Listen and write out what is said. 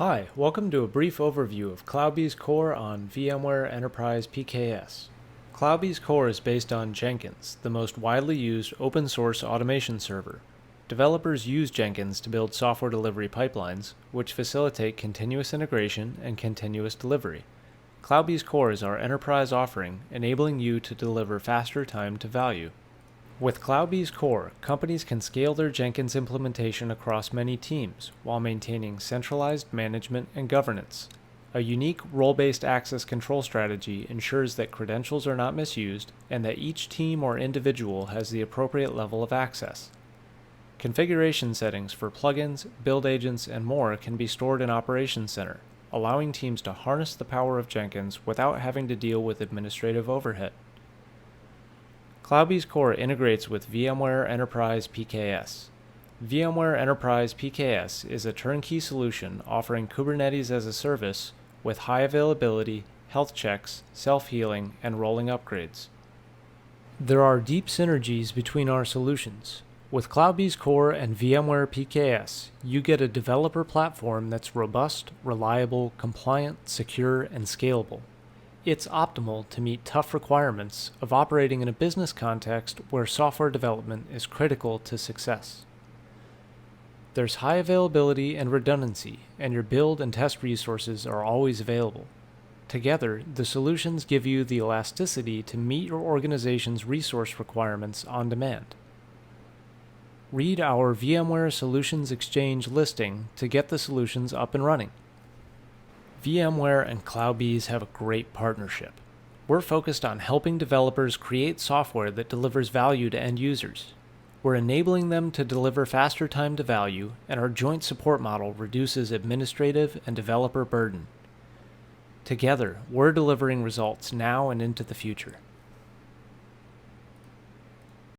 Hi, welcome to a brief overview of CloudBees Core on VMware Enterprise PKS. CloudBees Core is based on Jenkins, the most widely used open source automation server. Developers use Jenkins to build software delivery pipelines, which facilitate continuous integration and continuous delivery. CloudBees Core is our enterprise offering, enabling you to deliver faster time to value. With CloudBees Core, companies can scale their Jenkins implementation across many teams while maintaining centralized management and governance. A unique role-based access control strategy ensures that credentials are not misused and that each team or individual has the appropriate level of access. Configuration settings for plugins, build agents, and more can be stored in Operations Center, allowing teams to harness the power of Jenkins without having to deal with administrative overhead. CloudBees Core integrates with VMware Enterprise PKS. VMware Enterprise PKS is a turnkey solution offering Kubernetes as a service with high availability, health checks, self-healing, and rolling upgrades. There are deep synergies between our solutions. With CloudBees Core and VMware PKS, you get a developer platform that's robust, reliable, compliant, secure, and scalable. It's optimal to meet tough requirements of operating in a business context where software development is critical to success. There's high availability and redundancy, and your build and test resources are always available. Together, the solutions give you the elasticity to meet your organization's resource requirements on demand. Read our VMware Solutions Exchange listing to get the solutions up and running. VMware and CloudBees have a great partnership. We're focused on helping developers create software that delivers value to end users. We're enabling them to deliver faster time to value, and our joint support model reduces administrative and developer burden. Together, we're delivering results now and into the future.